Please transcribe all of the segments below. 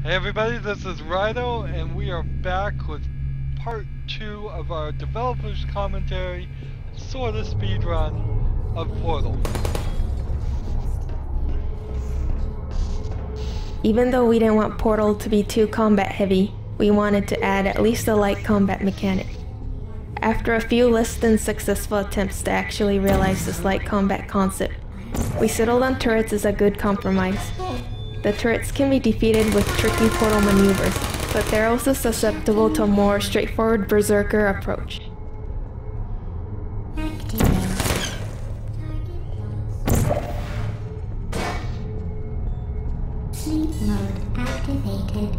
Hey everybody, this is Rydo, and we are back with part 2 of our developer's commentary, sort of speedrun of Portal. Even though we didn't want Portal to be too combat heavy, we wanted to add at least a light combat mechanic. After a few less than successful attempts to actually realize this light combat concept, we settled on turrets as a good compromise. The turrets can be defeated with tricky portal maneuvers, but they're also susceptible to a more straightforward berserker approach. Sleep mode activated.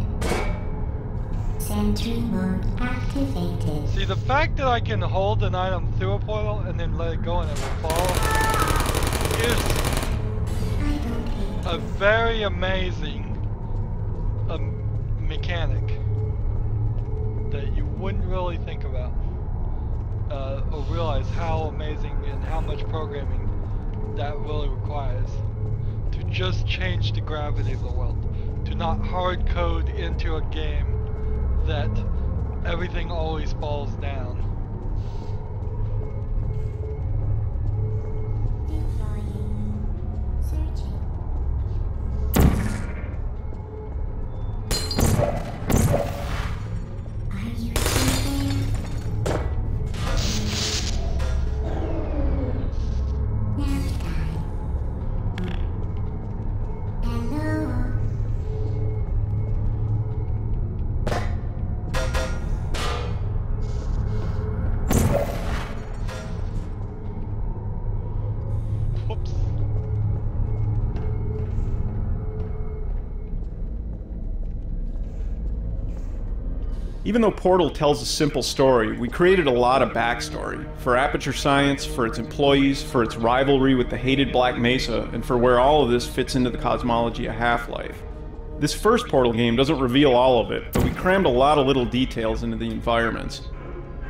Sentry mode activated. See, the fact that I can hold an item through a portal and then let it go and it will fall is a very amazing mechanic that you wouldn't really think about or realize how amazing and how much programming that really requires to just change the gravity of the world, to not hard code into a game that everything always falls down. Even though Portal tells a simple story, we created a lot of backstory. For Aperture Science, for its employees, for its rivalry with the hated Black Mesa, and for where all of this fits into the cosmology of Half-Life. This first Portal game doesn't reveal all of it, but we crammed a lot of little details into the environments.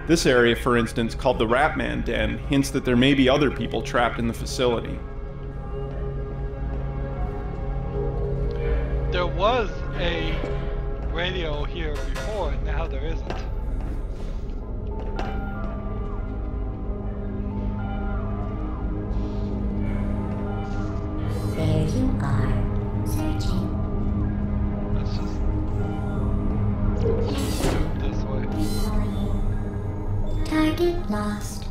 This area, for instance, called the Ratman Den, hints that there may be other people trapped in the facility. There was a radio here before, and now there isn't. There you are. Searching. Let's just do it this way. Target lost.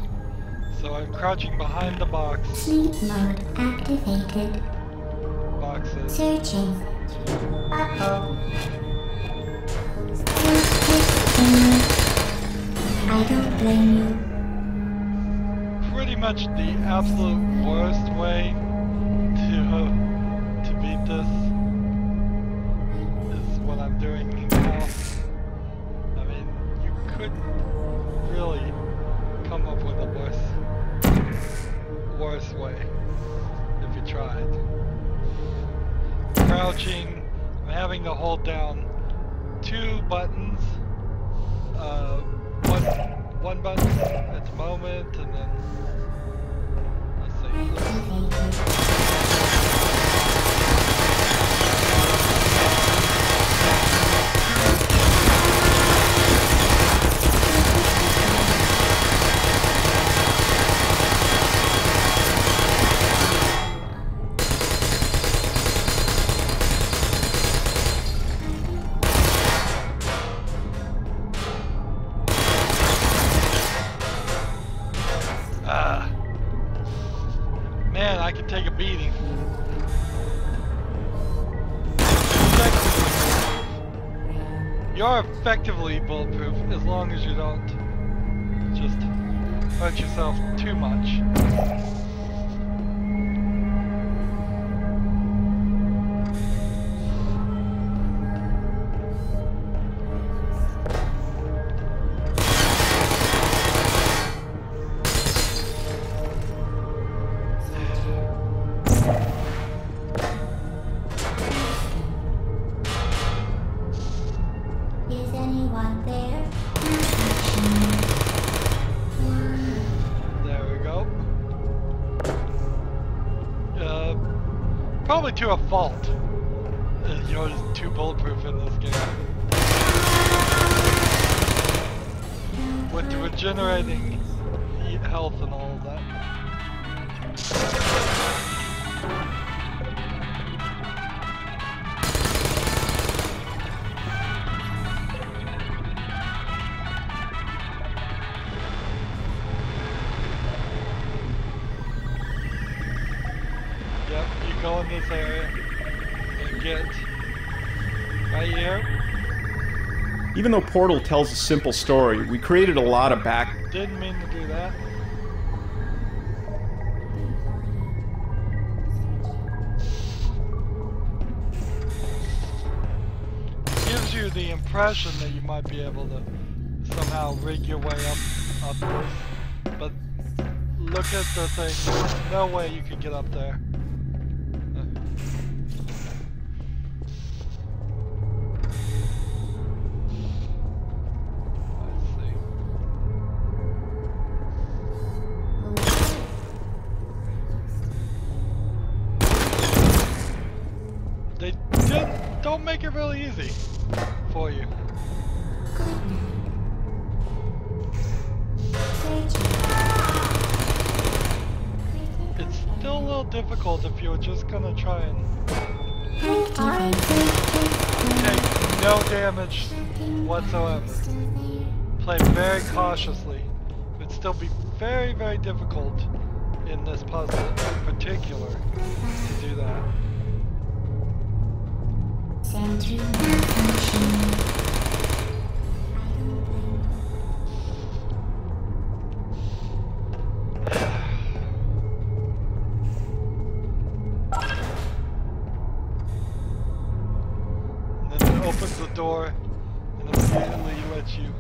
So I'm crouching behind the box. Sleep mode activated. Boxes. Searching. Uh-oh. I don't blame you. Pretty much the absolute worst way to beat this is what I'm doing now. I mean, you could really come up with a worse way if you tried. Crouching, I'm having to hold down two buttons, one button at the moment, and then let's see. Man, I can take a beating. You're effectively bulletproof as long as you don't just hurt yourself too much. Is anyone there? There we go. Probably to a fault. know it is too bulletproof in this game. With regenerating health and all of that. Yep, you go in this area and get right here. Even though Portal tells a simple story, we created a lot of back... Didn't mean to do that. Gives you the impression that you might be able to somehow rig your way up this, but look at the thing. There's no way you can get up there. Don't make it really easy for you. It's still a little difficult if you're just gonna try and take no damage whatsoever. Play very cautiously. It'd still be very, very difficult in this puzzle in particular to do that. Sentry malfunction. And then it opens the door and immediately lets you.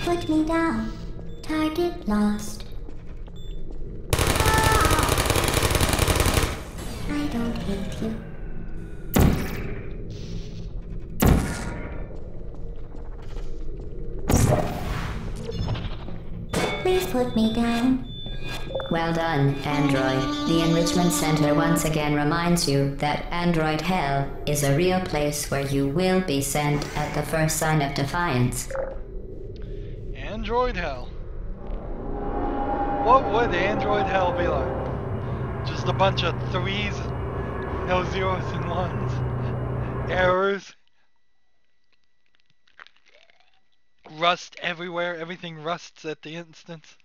Put me down. Target lost. I don't hate you. Please put me down. Well done, Android. The Enrichment Center once again reminds you that Android Hell is a real place where you will be sent at the first sign of defiance. Android Hell. What would Android Hell be like? Just a bunch of 3s, no 0s and 1s. Errors. Rust everywhere, everything rusts at the instant.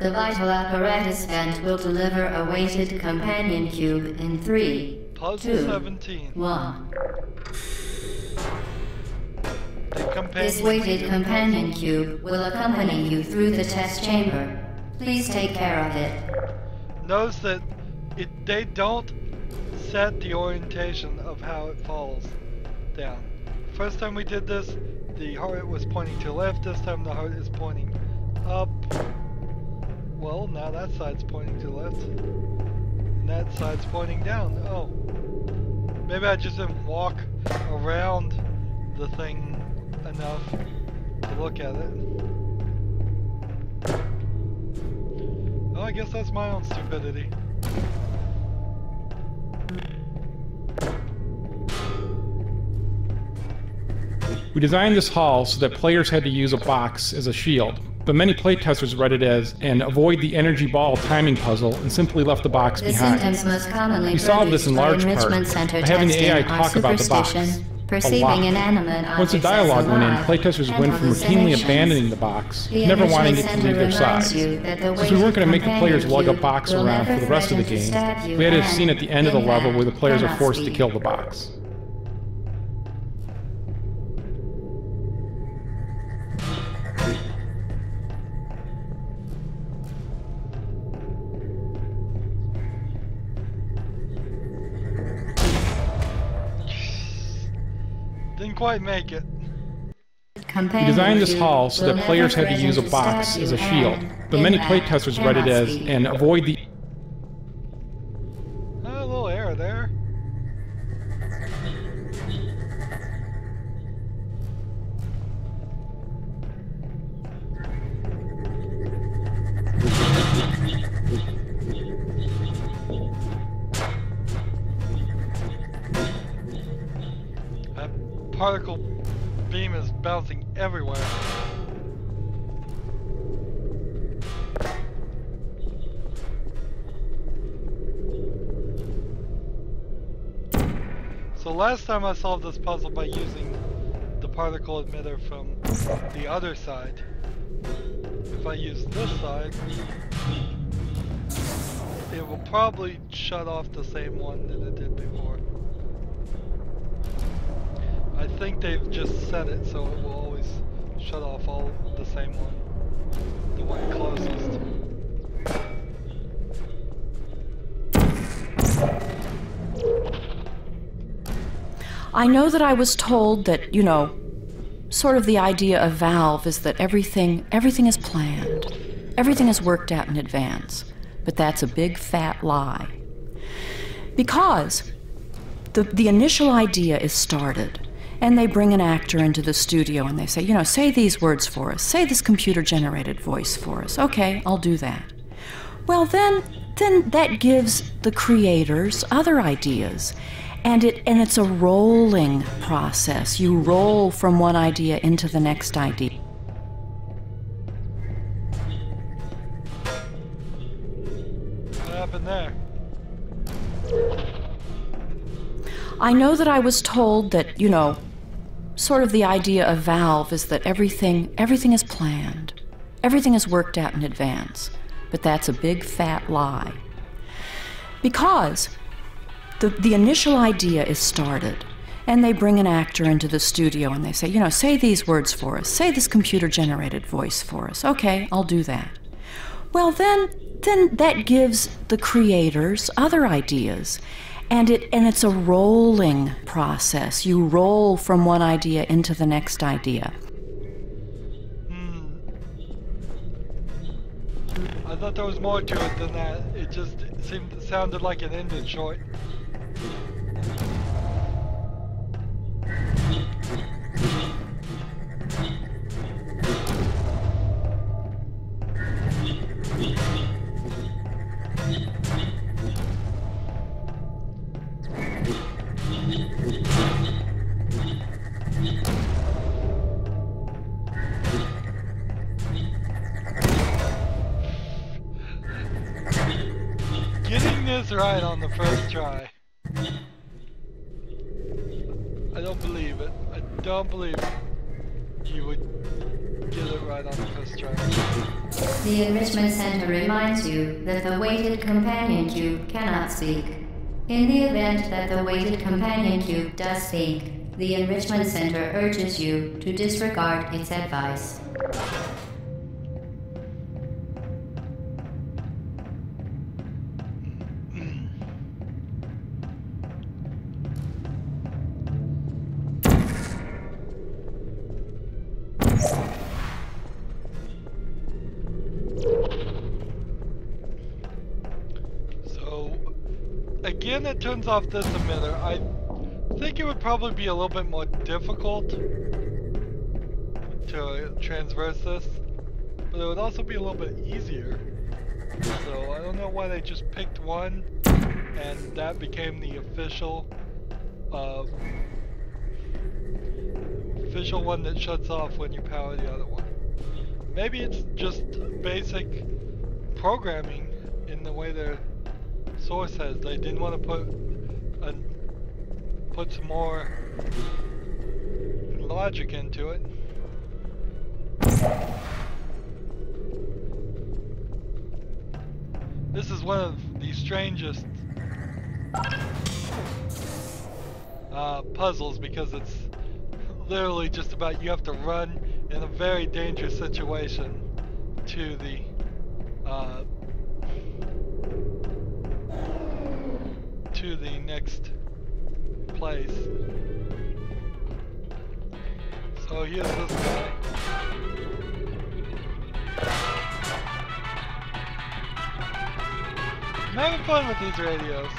The vital apparatus vent will deliver a weighted companion cube in 3, Puzzle 2, 17. 1. The This weighted companion cube will accompany you through the test chamber. Please take care of it. Notice that they don't set the orientation of how it falls down. First time we did this, the heart was pointing to the left. This time the heart is pointing up. Well, now that side's pointing to the left. And that side's pointing down. Oh. Maybe I just didn't walk around the thing enough to look at it. Oh, I guess that's my own stupidity. We designed this hall so that players had to use a box as a shield, but many playtesters read it as an avoid the energy ball timing puzzle and simply left the box The behind. symptoms most commonly We solved this in large part enrichment center by having the testing AI are talk about the box superstition, a perceiving lot. inanimate Once the objects dialogue as went in, alive, playtesters and went from routinely hallucinations. abandoning the box, The never wanting enrichment it to leave their center reminds side. you that the Since we weren't going to make the players lug a companion box cube will around for never the rest of the threaten to game, stab you we had a and, scene at the end of the in level fact, where the players are cannot forced to speak. kill the box. Didn't quite make it. We designed this hall so that players had to use a box as a shield, but many playtesters read it as an avoid the... A little error there. particle beam is bouncing everywhere. So last time I solved this puzzle by using the particle emitter from the other side. If I use this side, it will probably shut off the same one that it did before. I think they've just set it so it will always shut off all the same one, the one closest. I know that I was told that, you know, sort of the idea of Valve is that everything is planned. Everything is worked out in advance. But that's a big fat lie. Because the initial idea is started, and they bring an actor into the studio and they say, you know, say these words for us. Say this computer-generated voice for us. Okay, I'll do that. Well, then that gives the creators other ideas. And it's a rolling process. You roll from one idea into the next idea. What happened there? I know that I was told that, you know, sort of the idea of Valve is that everything is planned. Everything is worked out in advance. But that's a big fat lie. Because the initial idea is started, and they bring an actor into the studio and they say, you know, say these words for us. Say this computer-generated voice for us. Okay, I'll do that. Well, then that gives the creators other ideas. And it's a rolling process. You roll from one idea into the next idea. I thought there was more to it than that. It sounded like it ended short. Getting this right on the first try. I don't believe it. I don't believe you would get it right on the first try. The Enrichment Center reminds you that the weighted companion cube cannot speak. In the event that the weighted companion cube does speak, the Enrichment Center urges you to disregard its advice. Again, it turns off this emitter. I think it would probably be a little bit more difficult to transverse this, but it would also be a little bit easier. So I don't know why they just picked one, and that became the official one that shuts off when you power the other one. Maybe it's just basic programming in the way their source says. They didn't want to put some more logic into it. This is one of the strangest puzzles because it's literally just about you have to run in a very dangerous situation to the next place. So here's this guy. I'm having fun with these radios.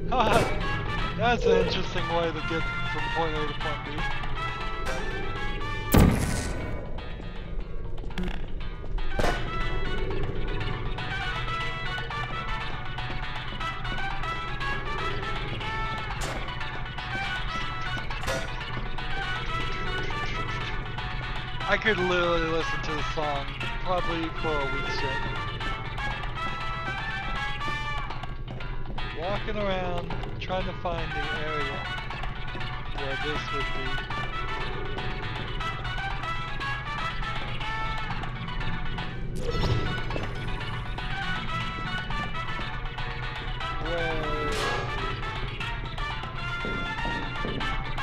That's an interesting way to get from point A to point B. I could literally listen to the song probably for a week straight. Walking around trying to find the area where this would be.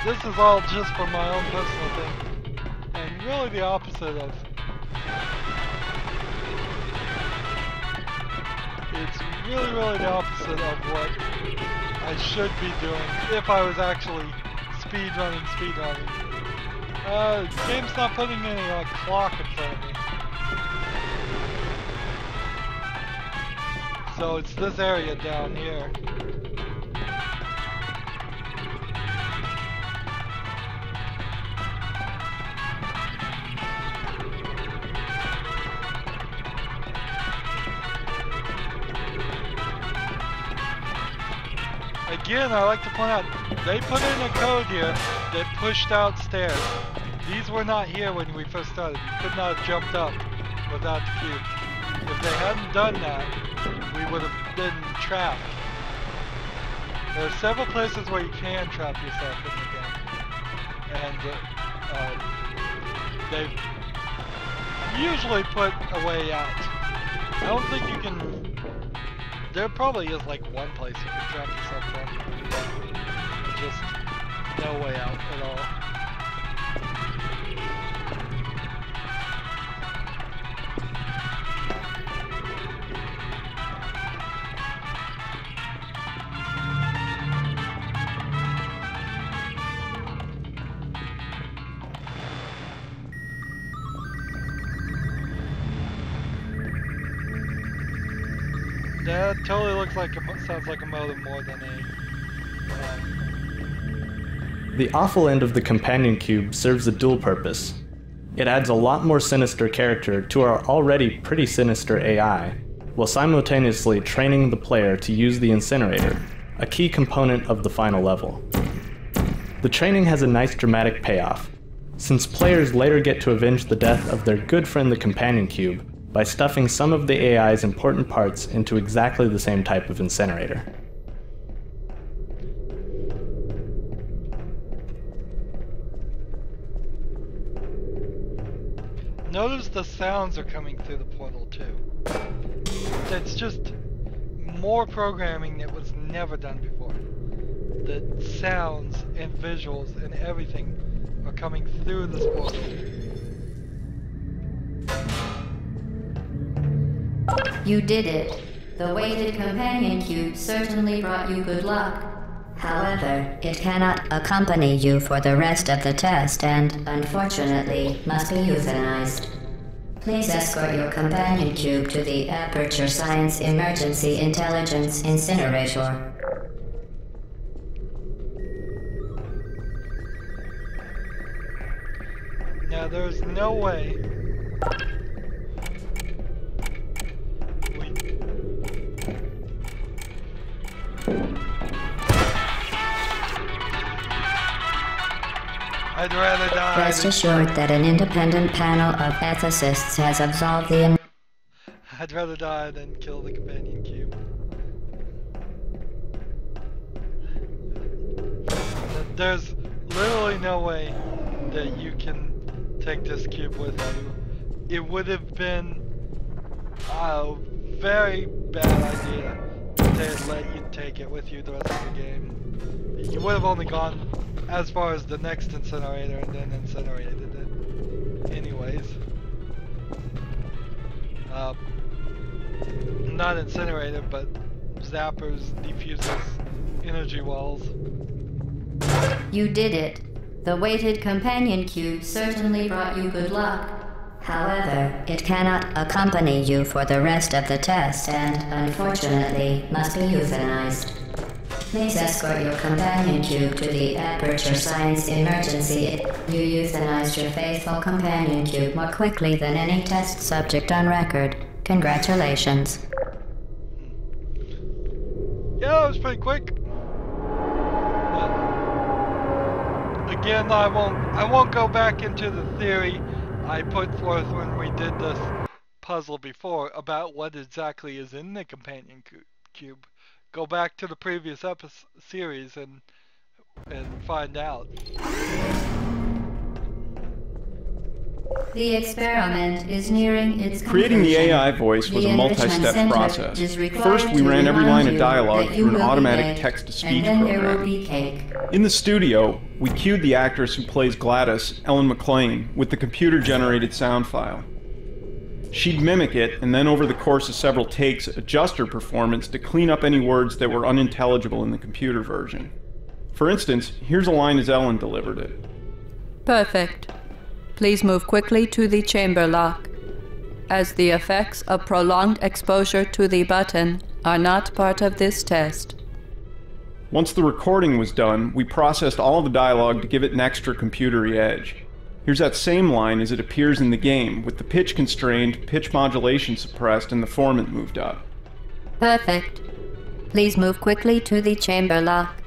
This is all just for my own personal thing. And really the opposite of... It's really the opposite of what I should be doing if I was actually speedrunning. Game's not putting any like clock in front of me. So it's this area down here. Again, I like to point out, they put in a code here that pushed out stairs. These were not here when we first started. You could not have jumped up without the cube. If they hadn't done that, we would have been trapped. There are several places where you can trap yourself in the game. And they've usually put a way out. I don't think you can... There probably is like one place you can trap yourself from. Just no way out at all. That totally looks like sounds like a modem more than a... The awful end of the companion cube serves a dual purpose. It adds a lot more sinister character to our already pretty sinister AI, while simultaneously training the player to use the incinerator, a key component of the final level. The training has a nice dramatic payoff, since players later get to avenge the death of their good friend the companion cube by stuffing some of the AI's important parts into exactly the same type of incinerator. Notice the sounds are coming through the portal too. That's just more programming that was never done before. The sounds and visuals and everything are coming through this portal. You did it. The weighted companion cube certainly brought you good luck. However, it cannot accompany you for the rest of the test and, unfortunately, must be euthanized. Please escort your companion cube to the Aperture Science Emergency Intelligence Incinerator. Now there's no way I'd rather die. Rest assured that an independent panel of ethicists has absolved the... I'd rather die than kill the companion cube. There's literally no way that you can take this cube with you. It would have been a very bad idea if they had let you take it with you the rest of the game. You would have only gone as far as the next incinerator and then incinerated it. Anyways. Not incinerated, but zappers, diffusers, energy walls. You did it. The weighted companion cube certainly brought you good luck. However, it cannot accompany you for the rest of the test and, unfortunately, must be euthanized. Please escort your companion cube to the Aperture Science Emergency. You euthanized your faithful companion cube more quickly than any test subject on record. Congratulations. Yeah, that was pretty quick. Again, I won't go back into the theory I put forth when we did this puzzle before about what exactly is in the companion cube. Go back to the previous series and find out. The experiment is nearing its conclusion. Creating the AI voice was a multi-step process. First, we ran every line of dialogue through an automatic text-to-speech program. In the studio, we cued the actress who plays Gladys, Ellen McLean, with the computer-generated sound file. She'd mimic it, and then over the course of several takes, adjust her performance to clean up any words that were unintelligible in the computer version. For instance, here's a line as Ellen delivered it. Perfect. Please move quickly to the chamber lock, as the effects of prolonged exposure to the button are not part of this test. Once the recording was done, we processed all of the dialogue to give it an extra computery edge. Here's that same line as it appears in the game, with the pitch constrained, pitch modulation suppressed, and the formant moved up. Perfect. Please move quickly to the chamber lock,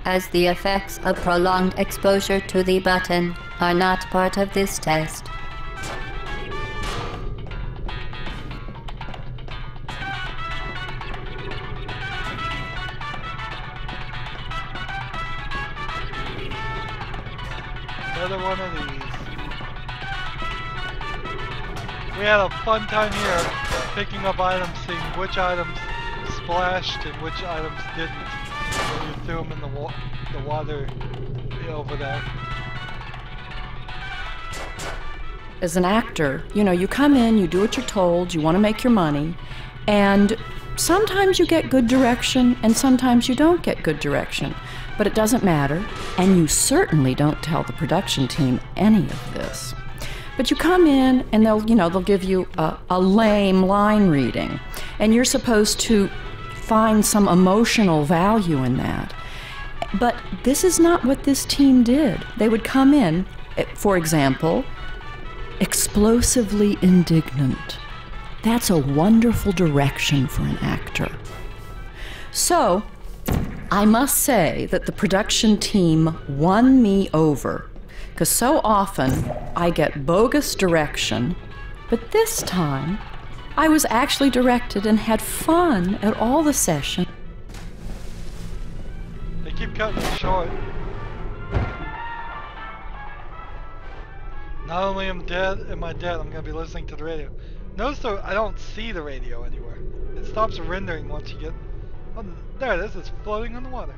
as the effects of prolonged exposure to the button are not part of this test. Another one of these. We had a fun time here picking up items, seeing which items splashed and which items didn't when you threw them in the water over there. As an actor, you come in, you do what you're told, you want to make your money, and sometimes you get good direction and sometimes you don't get good direction. But it doesn't matter, and you certainly don't tell the production team any of this. But you come in and they'll give you a lame line reading, and you're supposed to find some emotional value in that. But this is not what this team did. They would come in, for example, explosively indignant. That's a wonderful direction for an actor. So, I must say that the production team won me over, because so often I get bogus direction, but this time I was actually directed and had fun at all the sessions. They keep cutting it short. Not only am I dead, I'm going to be listening to the radio. Notice though, I don't see the radio anywhere. It stops rendering once you get... Oh, there it is, it's floating on the water.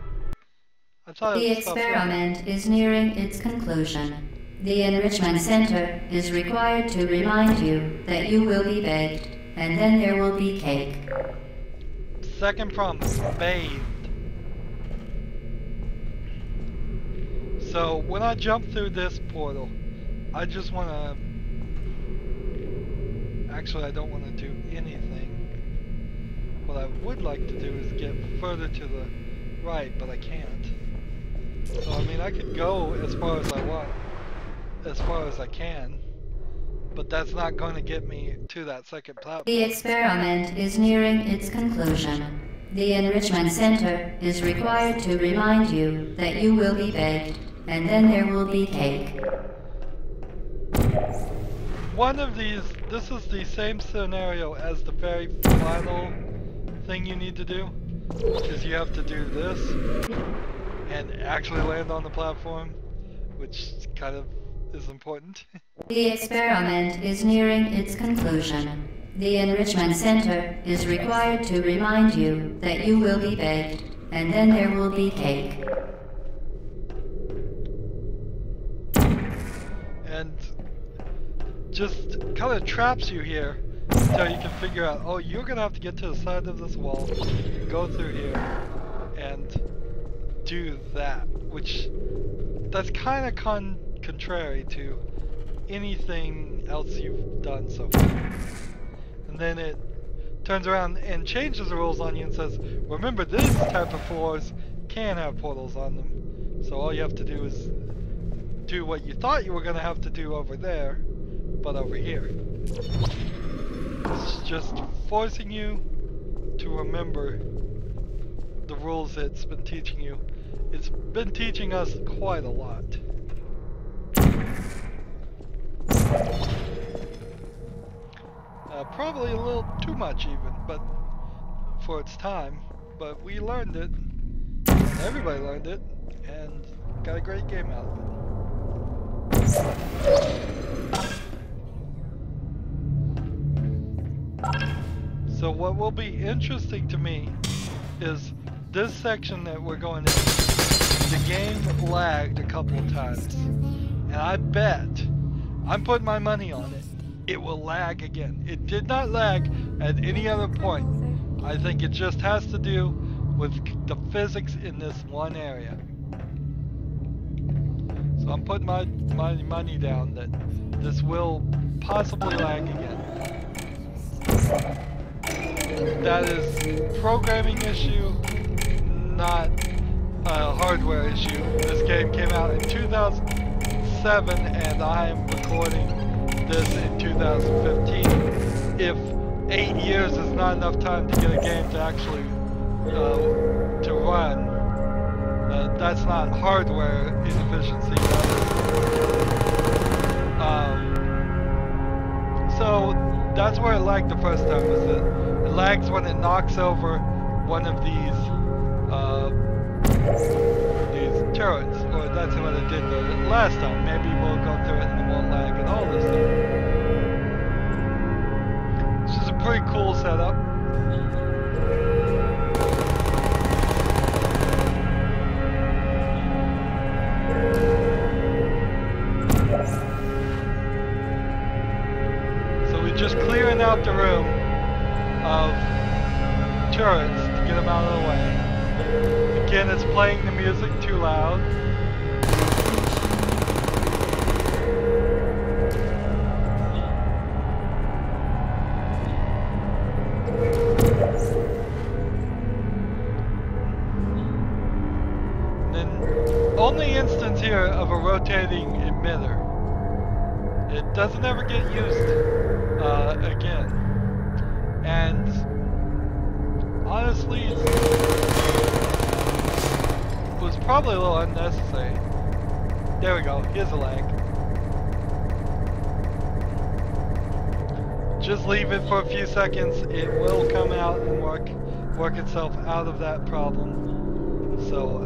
I thought the experiment is nearing its conclusion. The Enrichment Center is required to remind you that you will be baked, and then there will be cake. Second promise, bathed. So, when I jump through this portal, I just want to... Actually, I don't want to do anything. What I would like to do is get further to the right, but I can't. So, I mean, I could go as far as I want, as far as I can, but that's not going to get me to that second platform. The experiment is nearing its conclusion. The Enrichment Center is required to remind you that you will be baked, and then there will be cake. One of these, this is the same scenario as the very final thing you need to do, is you have to do this and actually land on the platform, which kind of is important. The experiment is nearing its conclusion. The Enrichment Center is required to remind you that you will be baked, and then there will be cake. And just kind of traps you here until you can figure out, oh, you're going to have to get to the side of this wall, go through here, and do that, which that's kind of contrary to anything else you've done so far. And then it turns around and changes the rules on you and says, remember, this type of floors can have portals on them. So all you have to do is do what you thought you were going to have to do over there, but over here. It's just forcing you to remember the rules it's been teaching you. It's been teaching us quite a lot. Probably a little too much even, but for its time. But we learned it. Everybody learned it, and got a great game out of it. So what will be interesting to me is this section that we're going into. The game lagged a couple of times, and I bet, I'm putting my money on it, it will lag again. It did not lag at any other point. I think it just has to do with the physics in this one area. So I'm putting my money down that this will possibly lag again. That is programming issue, not a hardware issue. This game came out in 2007 and I am recording this in 2015. If 8 years is not enough time to get a game to actually to run, that's not hardware inefficiency. So that's where it lagged the first time. Was it lags when it knocks over one of these turrets, or that's what it did the last time. Maybe we'll go through it and it won't lag at all this time. This is a pretty cool setup. So we're just clearing out the room of turrets to get them out of the way. Again, it's playing the music too loud. And then, only instance here of a rotating emitter. It doesn't ever get used again. And honestly, it was probably a little unnecessary. There we go, here's a lag. Just leave it for a few seconds, it will come out and work itself out of that problem. So,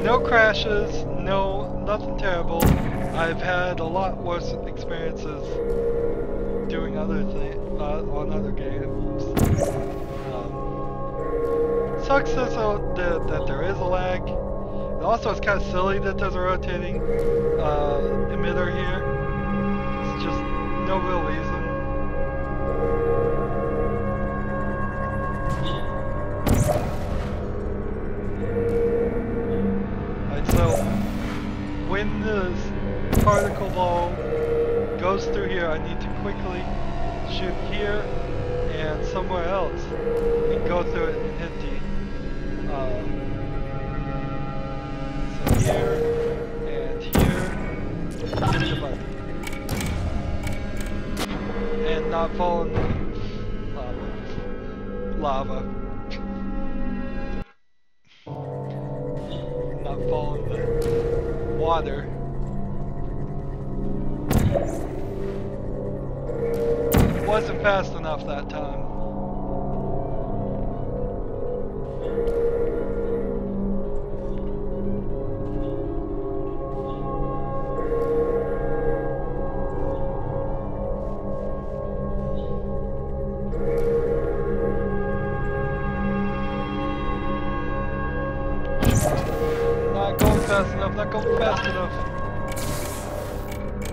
no crashes, nothing terrible. I've had a lot worse experiences doing other things on other games. Sucks that there is a lag. And also, it's kind of silly that there's a rotating emitter here. It's just no real reason. Alright, so when this particle ball goes through here, I need to quickly shoot here and somewhere else and go through it and hit the so here and here, hit the button and not fall in the lava. Not fall in the water. Wasn't fast enough that time. Not going fast enough, not going fast enough.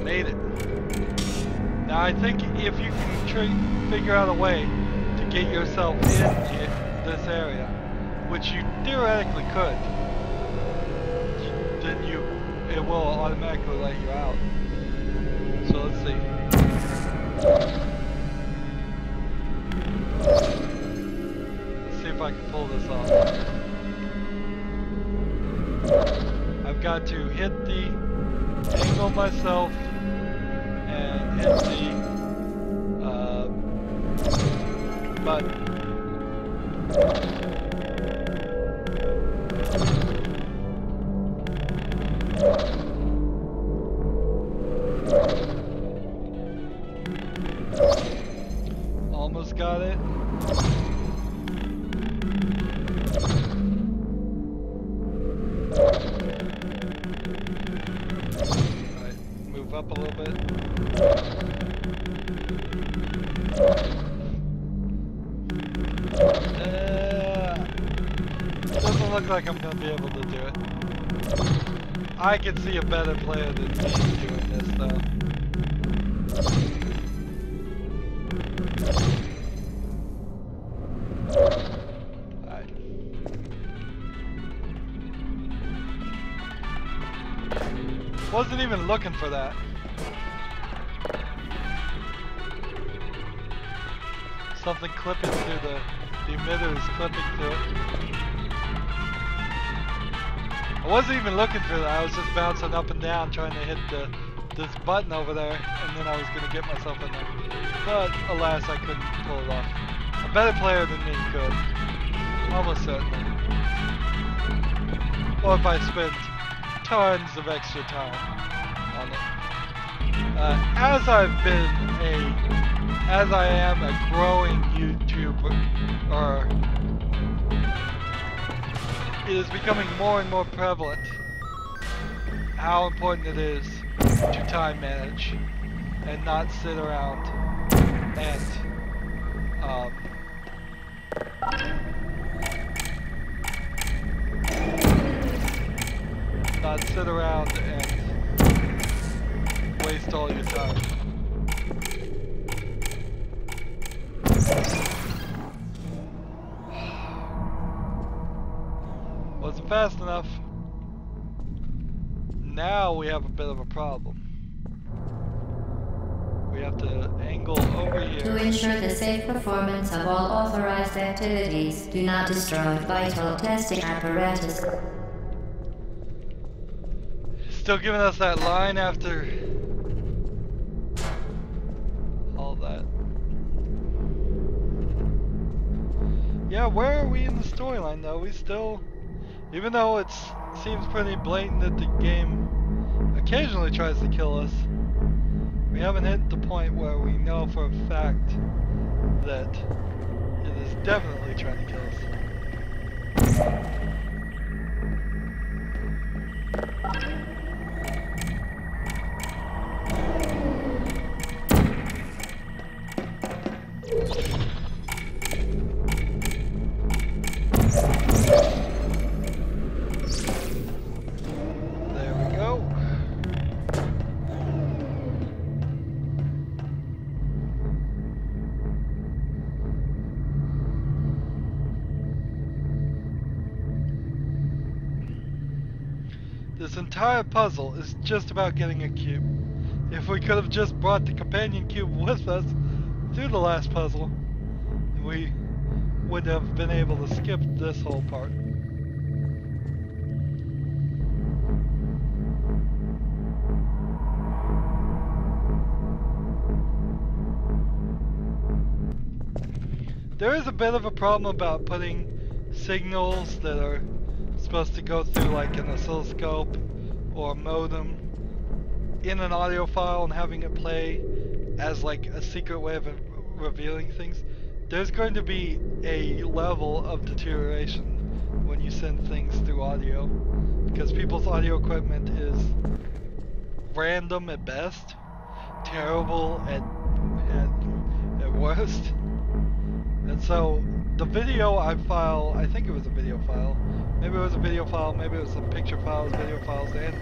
Made it. Now I think if you can figure out a way to get yourself in this area, which you theoretically could, then it will automatically let you out. So let's see. Let's see if I can pull this off. I've got to hit the angle myself and hit the button. Almost got it. Alright, move up a little bit. Doesn't look like I'm gonna be able to do it. I can see a better player than me doing this though. Alright. Wasn't even looking for that. Something clipping through the emitter is clipping through it. I wasn't even looking for that, I was just bouncing up and down trying to hit this button over there, and then I was going to get myself in there. But alas, I couldn't pull it off. A better player than me could. Almost certainly. Or if I spent tons of extra time on it. As I am a growing YouTuber, it is becoming more and more prevalent how important it is to time manage and not sit around and waste all your time. Wasn't fast enough. Now we have a bit of a problem. We have to angle over here. To ensure the safe performance of all authorized activities, do not destroy vital testing apparatus. Still giving us that line after all that. Yeah, where are we in the storyline though? We still, even though it seems pretty blatant that the game occasionally tries to kill us, we haven't hit the point where we know for a fact that it is definitely trying to kill us. There we go. This entire puzzle is just about getting a cube. If we could have just brought the companion cube with us through the last puzzle, we would have been able to skip this whole part. There is a bit of a problem about putting signals that are supposed to go through like an oscilloscope or a modem in an audio file and having it play as like a secret way of revealing things. There's going to be a level of deterioration when you send things through audio, because people's audio equipment is random at best, terrible at worst. And so the video I think it was a video file, maybe it was a video file, maybe it was some picture files, video files, and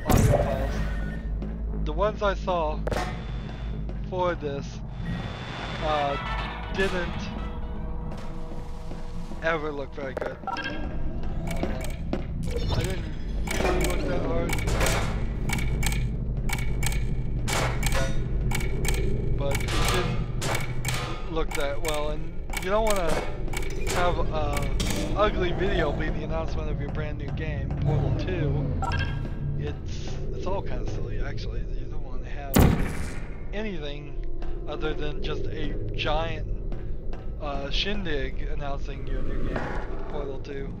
audio files. The ones I saw for this didn't ever look very good. I didn't really look that hard, but it didn't look that well, and you don't want to have ugly video be the announcement of your brand new game, Portal 2, it's all kind of silly actually. You don't want to have anything other than just a giant shindig announcing your new game, Portal 2. You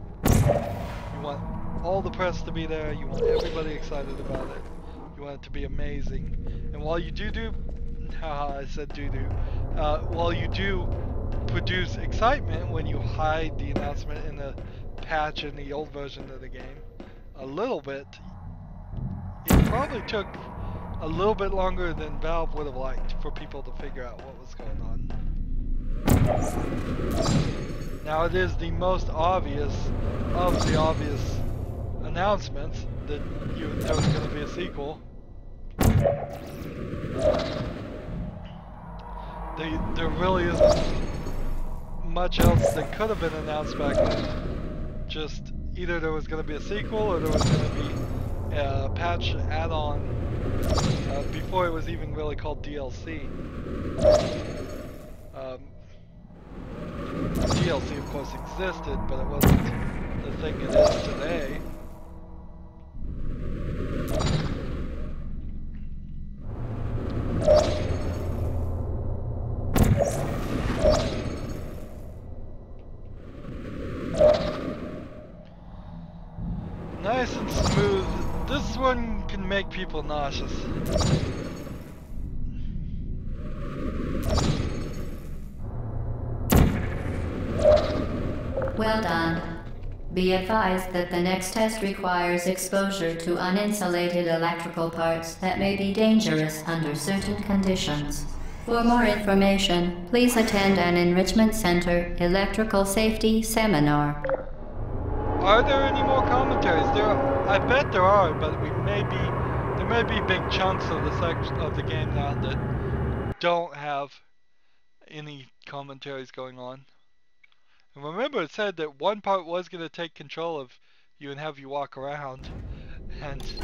want all the press to be there, you want everybody excited about it, you want it to be amazing. And while you haha, I said while you do produce excitement when you hide the announcement in the patch in the old version of the game a little bit, it probably took a little bit longer than Valve would have liked for people to figure out what was going on. Now it is the most obvious of the obvious announcements that there was going to be a sequel. There really isn't much else that could have been announced back then. Just either there was going to be a sequel or there was going to be a patch add-on before it was even really called DLC. DLC of course existed, but it wasn't the thing it is today. Nice and smooth. This one can make people nauseous. Well done. Be advised that the next test requires exposure to uninsulated electrical parts that may be dangerous under certain conditions. For more information, please attend an Enrichment Center Electrical Safety Seminar. Are there any more commentaries? I bet there are, but there may be big chunks of the game now that don't have any commentaries going on. And remember, it said that one part was going to take control of you and have you walk around, and it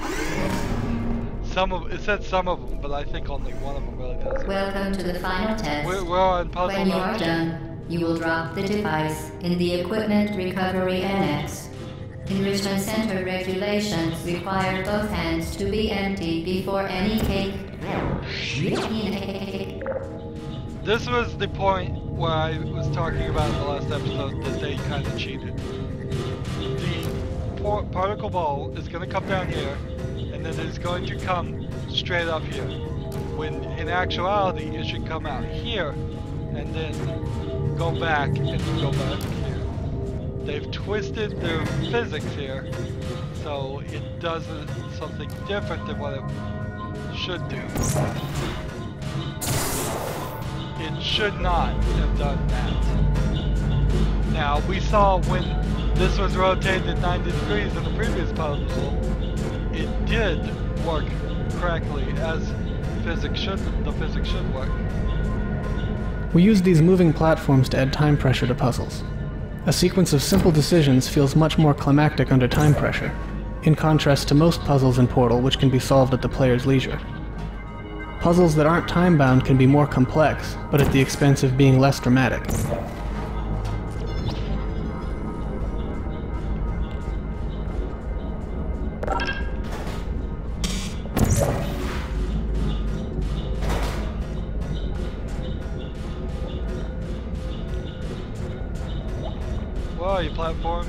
said some of them, but I think only one of them really does. Welcome to the final test. We're on puzzle When you mode. are done, you will drop the device in the Equipment Recovery Annex. Enrichment Center regulations require both hands to be empty before any cake. This was the point where I was talking about in the last episode that they kind of cheated. The particle ball is going to come down here, and then it's going to come straight up here. When in actuality, it should come out here, and then go back, and then go back here. They've twisted their physics here, so it does something different than what it should do. It should not have done that. Now, we saw when this was rotated 90 degrees in the previous puzzle, it did work correctly as the physics should work. We use these moving platforms to add time pressure to puzzles. A sequence of simple decisions feels much more climactic under time pressure, in contrast to most puzzles in Portal which can be solved at the player's leisure. Puzzles that aren't time-bound can be more complex, but at the expense of being less dramatic. Where are you, platform?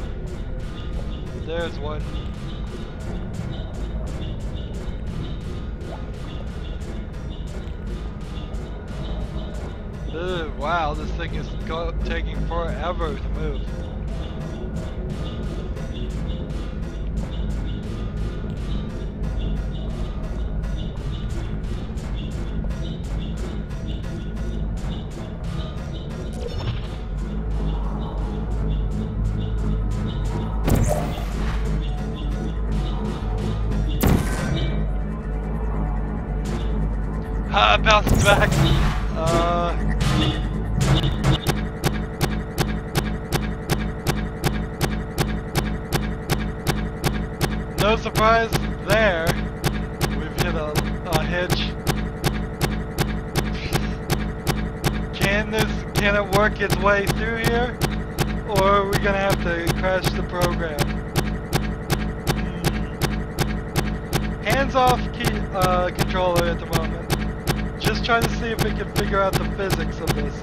There's one. Wow, this thing is taking forever to move. Ah, bounced back. No surprise there. We've hit a hitch. Can it work its way through here? Or are we gonna have to crash the program? Hands off controller at the moment. Just trying to see if we can figure out the physics of this.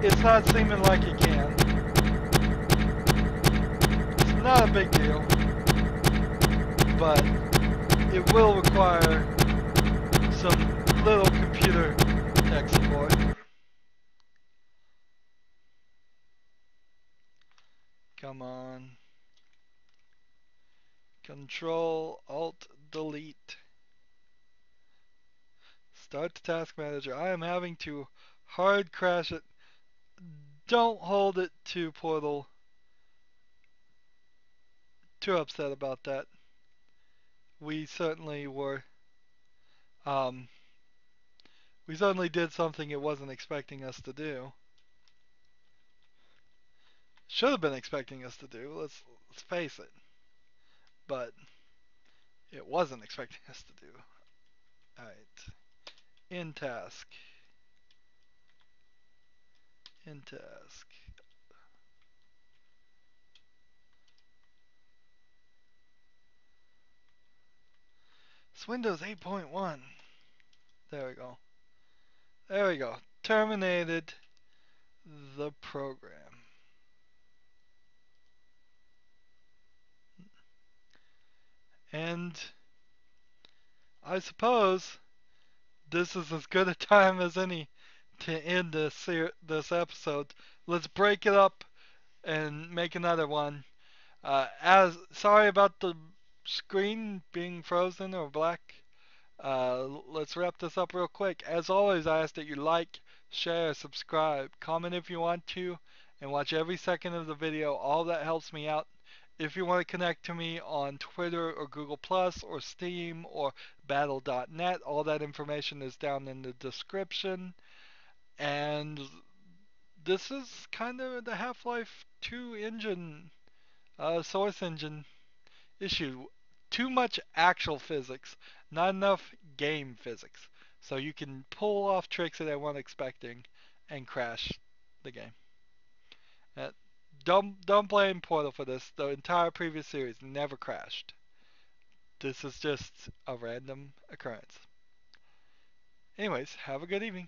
It's not seeming like it can. It's not a big deal. But it will require some little computer tech support. Come on. Control Alt Delete. Start the task manager. I am having to hard crash it. Don't hold it to Portal. Too upset about that. We certainly were. We certainly did something it wasn't expecting us to do. Should have been expecting us to do. Let's face it. But it wasn't expecting us to do. Alright. In task. In task. It's Windows 8.1. There we go. There we go. Terminated the program. And I suppose this is as good a time as any to end this episode. Let's break it up and make another one. Sorry about the screen being frozen or black. Let's wrap this up real quick. As always, I ask that you like, share, subscribe, comment if you want to, and watch every second of the video. All that helps me out. If you want to connect to me on Twitter or Google Plus or Steam or Battle.net, all that information is down in the description. And this is kind of the Half-Life 2 engine, source engine issue. Too much actual physics, not enough game physics. So you can pull off tricks that I wasn't expecting and crash the game. Don't blame Portal for this. The entire previous series never crashed. This is just a random occurrence. Anyways, have a good evening.